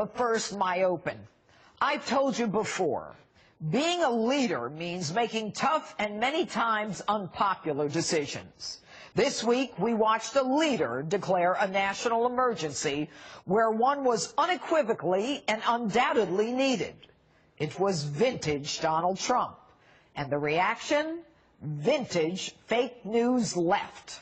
But first, my open. I've told you before, being a leader means making tough and many times unpopular decisions. This week, we watched a leader declare a national emergency where one was unequivocally and undoubtedly needed. It was vintage Donald Trump. And the reaction? Vintage fake news left.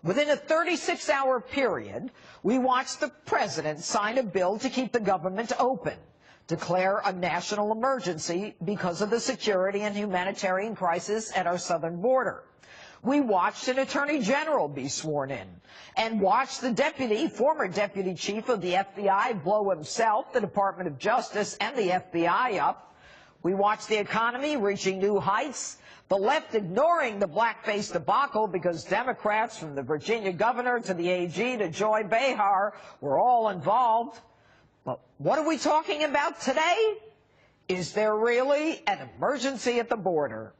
Within a 36-hour period, we watched the president sign a bill to keep the government open, declare a national emergency because of the security and humanitarian crisis at our southern border. We watched an attorney general be sworn in and watched the former deputy chief of the FBI blow himself, the Department of Justice, and the FBI up. We watched the economy reaching new heights, the left ignoring the blackface debacle because Democrats from the Virginia governor to the AG to Joy Behar were all involved. But what are we talking about today? Is there really an emergency at the border?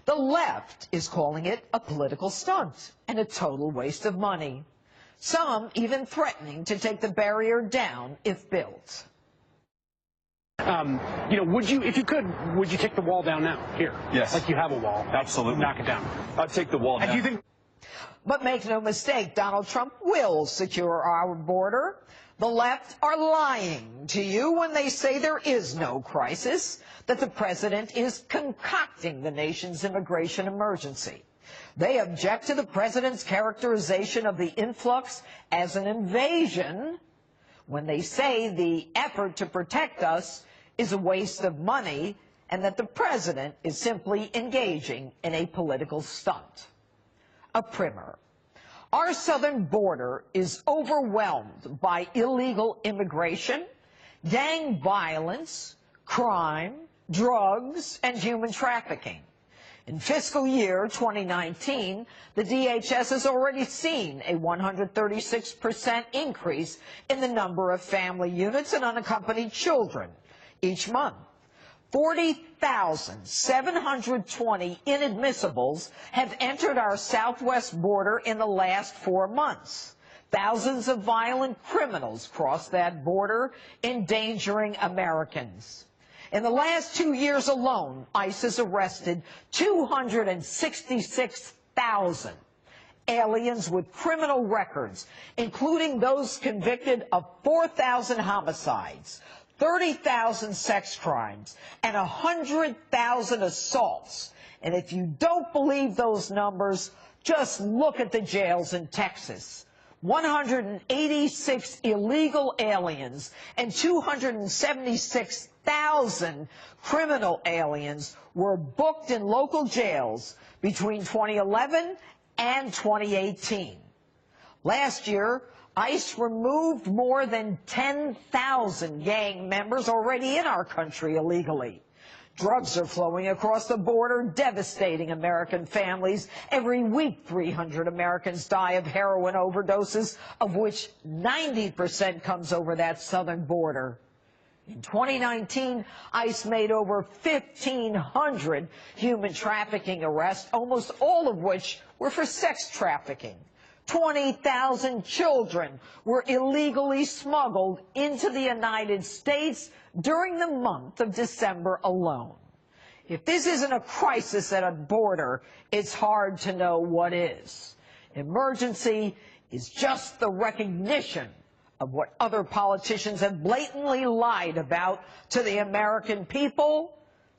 The left is calling it a political stunt and a total waste of money. Some even threatening to take the barrier down if built. If you could, would you take the wall down now? Here. Yes. Like you have a wall. Absolutely. Knock it down. I'd take the wall down. And do you think... But make no mistake, Donald Trump will secure our border. The left are lying to you when they say there is no crisis, that the president is concocting the nation's immigration emergency. They object to the president's characterization of the influx as an invasion when they say the effort to protect us is a waste of money and that the president is simply engaging in a political stunt. A primer. Our southern border is overwhelmed by illegal immigration, gang violence, crime, drugs, and human trafficking. In fiscal year 2019, the DHS has already seen a 136% increase in the number of family units and unaccompanied children each month. 40,720 inadmissibles have entered our southwest border in the last 4 months. Thousands of violent criminals cross that border, endangering Americans. In the last 2 years alone, ICE has arrested 266,000 aliens with criminal records, including those convicted of 4,000 homicides, 30,000 sex crimes, and 100,000 assaults. And if you don't believe those numbers, just look at the jails in Texas. 186 illegal aliens and 276,000 criminal aliens were booked in local jails between 2011 and 2018. Last year, ICE removed more than 10,000 gang members already in our country illegally. Drugs are flowing across the border, devastating American families. Every week, 300 Americans die of heroin overdoses, of which 90% comes over that southern border. In 2019, ICE made over 1,500 human trafficking arrests, almost all of which were for sex trafficking. 20,000 children were illegally smuggled into the United States during the month of December alone. If this isn't a crisis at a border, it's hard to know what is. Emergency is just the recognition of what other politicians have blatantly lied about to the American people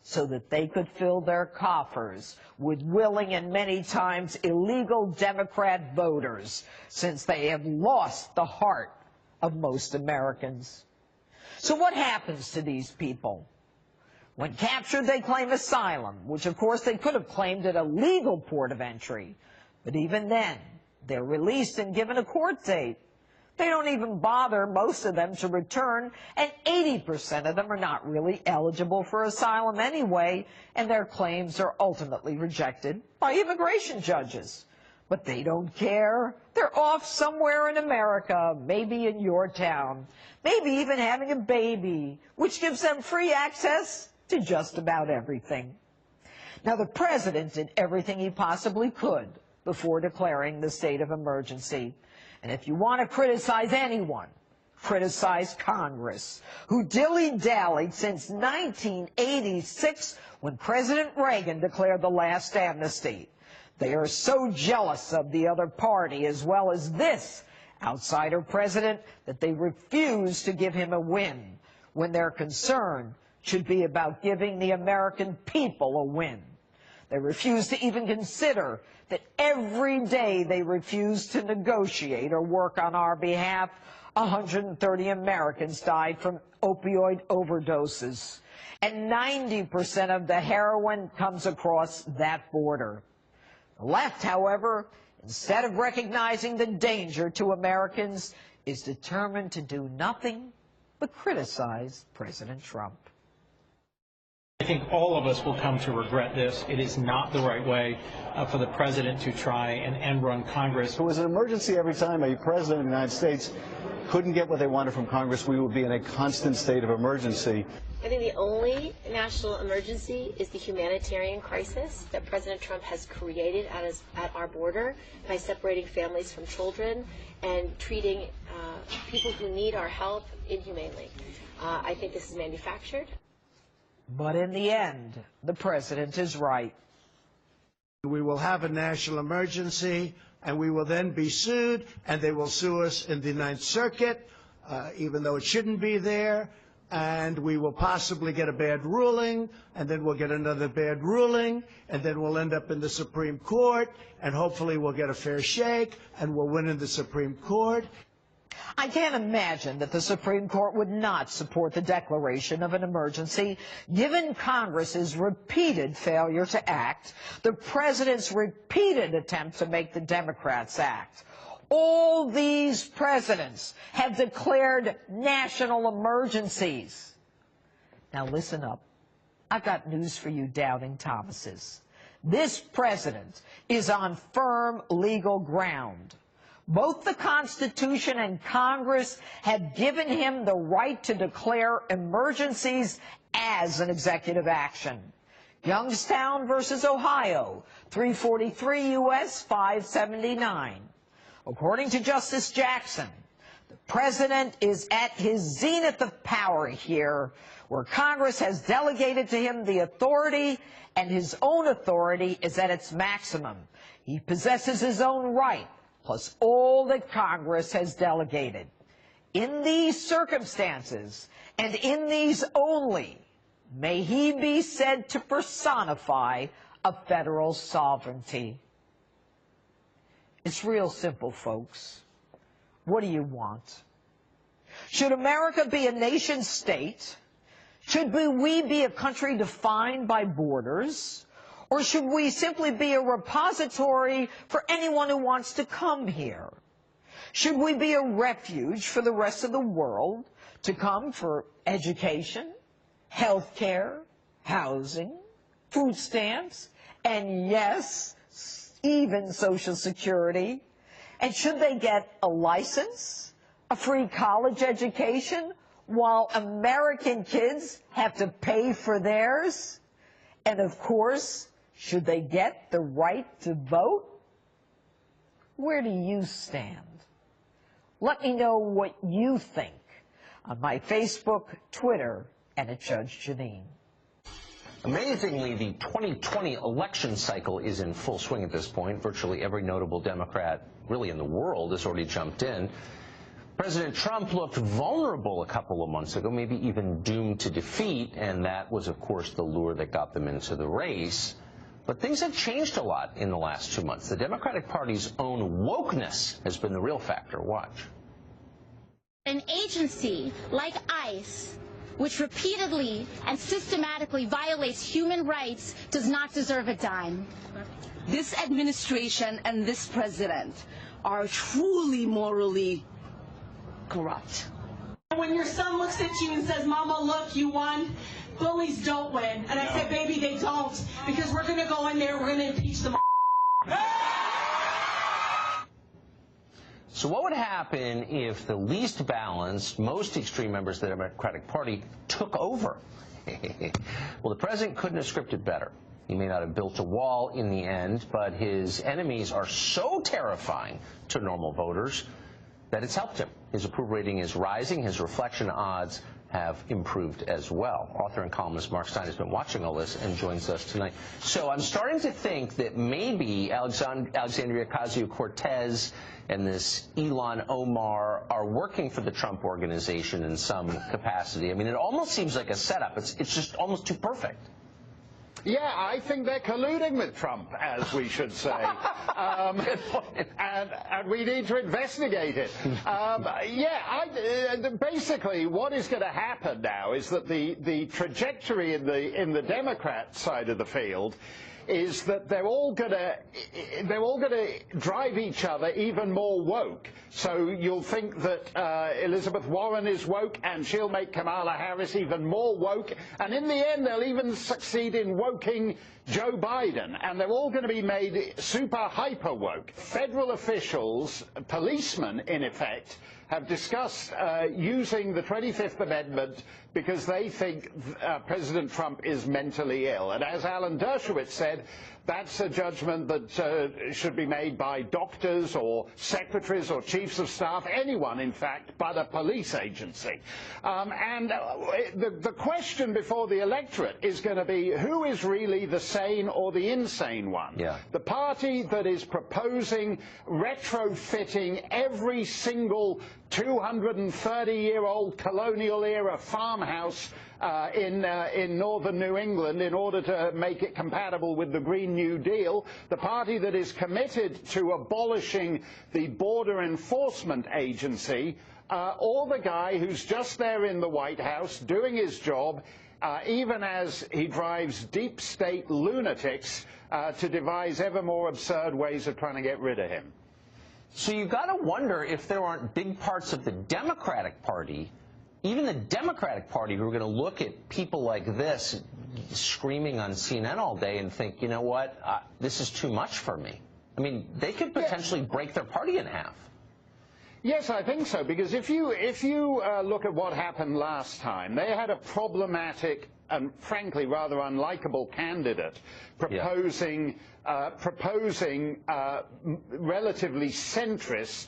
so that they could fill their coffers with willing and many times illegal Democrat voters, since they have lost the heart of most Americans. So what happens to these people? When captured, they claim asylum, which of course they could have claimed at a legal port of entry. But even then, they're released and given a court date. They don't even bother, most of them, to return, and 80% of them are not really eligible for asylum anyway, and their claims are ultimately rejected by immigration judges. But they don't care. They're off somewhere in America, maybe in your town, maybe even having a baby, which gives them free access to just about everything. Now, the president did everything he possibly could before declaring the state of emergency. And if you want to criticize anyone, criticized Congress, who dilly-dallied since 1986 when President Reagan declared the last amnesty. They are so jealous of the other party as well as this outsider president that they refuse to give him a win when their concern should be about giving the American people a win. They refuse to even consider that every day they refuse to negotiate or work on our behalf, 130 Americans died from opioid overdoses, and 90% of the heroin comes across that border. The left, however, instead of recognizing the danger to Americans, is determined to do nothing but criticize President Trump. I think all of us will come to regret this. It is not the right way for the president to try and end-run Congress. If it was an emergency every time a president of the United States couldn't get what they wanted from Congress, we would be in a constant state of emergency. I think the only national emergency is the humanitarian crisis that President Trump has created at our border by separating families from children and treating people who need our help inhumanely. I think this is manufactured. But in the end, the president is right. We will have a national emergency, and we will then be sued, and they will sue us in the Ninth Circuit, even though it shouldn't be there, and we will possibly get a bad ruling, and then we'll get another bad ruling, and then we'll end up in the Supreme Court, and hopefully we'll get a fair shake, and we'll win in the Supreme Court. I can't imagine that the Supreme Court would not support the declaration of an emergency, given Congress's repeated failure to act, the president's repeated attempt to make the Democrats act. All these presidents have declared national emergencies. Now listen up. I've got news for you doubting Thomases. This president is on firm legal ground. Both the Constitution and Congress have given him the right to declare emergencies as an executive action. Youngstown versus Ohio, 343 U.S. 579. According to Justice Jackson, the president is at his zenith of power here, where Congress has delegated to him the authority, and his own authority is at its maximum. He possesses his own right, plus all that Congress has delegated. In these circumstances, and in these only, may he be said to personify a federal sovereignty. It's real simple, folks. What do you want? Should America be a nation state? Should we be a country defined by borders? Or should we simply be a repository for anyone who wants to come here? Should we be a refuge for the rest of the world to come for education, health care, housing, food stamps, and yes, even Social Security? And should they get a license, a free college education, while American kids have to pay for theirs? And of course, should they get the right to vote? Where do you stand? Let me know what you think on my Facebook, Twitter, and at Judge Janine. Amazingly, the 2020 election cycle is in full swing at this point. Virtually every notable Democrat really in the world has already jumped in. President Trump looked vulnerable a couple of months ago, maybe even doomed to defeat, and that was, of course, the lure that got them into the race. But things have changed a lot in the last 2 months. The Democratic Party's own wokeness has been the real factor. Watch. An agency like ICE, which repeatedly and systematically violates human rights, does not deserve a dime. This administration and this president are truly morally corrupt. When your son looks at you and says, "Mama, look, you won," bullies don't win. And I said, "Baby, they don't, because we're going to go in there, we're going to impeach them." So what would happen if the least balanced, most extreme members of the Democratic Party took over? Well, the president couldn't have scripted better. He may not have built a wall in the end, but his enemies are so terrifying to normal voters that it's helped him. His approval rating is rising. His reflection odds have improved as well. Author and columnist Mark Stein has been watching all this and joins us tonight. So I'm starting to think that maybe Alexandria Ocasio-Cortez and this Ilhan Omar are working for the Trump organization in some capacity. I mean, it almost seems like a setup. It's just almost too perfect. Yeah, I think they're colluding with Trump, as we should say. And we need to investigate it. Basically, what is going to happen now is that the trajectory in the Democrat side of the field is that they're all going to drive each other even more woke. So you'll think that Elizabeth Warren is woke, and she'll make Kamala Harris even more woke, and in the end they'll even succeed in woking Joe Biden, and they're all going to be made super hyper woke. Federal officials, policemen in effect, have discussed using the 25th Amendment because they think President Trump is mentally ill. And as Alan Dershowitz said, that's a judgment that should be made by doctors or secretaries or chiefs of staff, anyone, in fact, but a police agency. The question before the electorate is going to be who is really the sane or the insane one. Yeah. The party that is proposing retrofitting every single 230-year-old colonial-era farmhouse in northern New England in order to make it compatible with the Green New Deal, the party that is committed to abolishing the Border Enforcement Agency, or the guy who's just there in the White House doing his job, even as he drives deep state lunatics to devise ever more absurd ways of trying to get rid of him. So you've got to wonder if there aren't big parts of the Democratic Party, even the Democratic Party, who are going to look at people like this screaming on CNN all day and think, you know what, this is too much for me. I mean, they could potentially break their party in half. Yes, I think so, because if you look at what happened last time, they had a problematic and frankly rather unlikable candidate proposing relatively centrist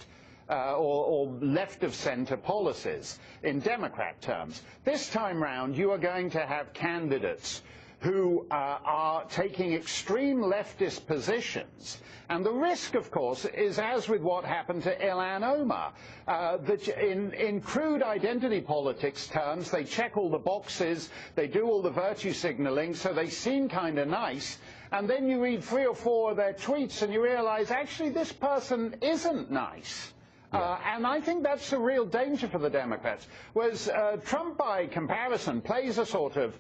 or left-of-center policies in Democrat terms. This time round, you are going to have candidates who are taking extreme leftist positions. And the risk, of course, is as with what happened to Ilhan Omar, that in crude identity politics terms, they check all the boxes, they do all the virtue signaling, so they seem kind of nice. And then you read 3 or 4 of their tweets and you realize, actually, this person isn't nice. And I think that's a real danger for the Democrats. Whereas Trump, by comparison, plays a sort of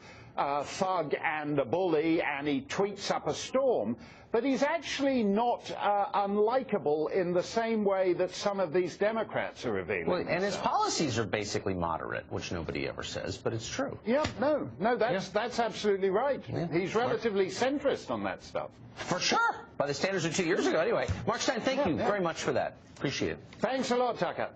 thug and a bully, and he tweets up a storm, but he's actually not unlikable in the same way that some of these Democrats are revealing. Well, and his policies are basically moderate, which nobody ever says, but it's true. Yeah, no, that's absolutely right. Yeah. He's relatively centrist on that stuff. For sure, by the standards of 2 years ago anyway. Mark Stein, thank you very much for that. Appreciate it. Thanks a lot, Tucker.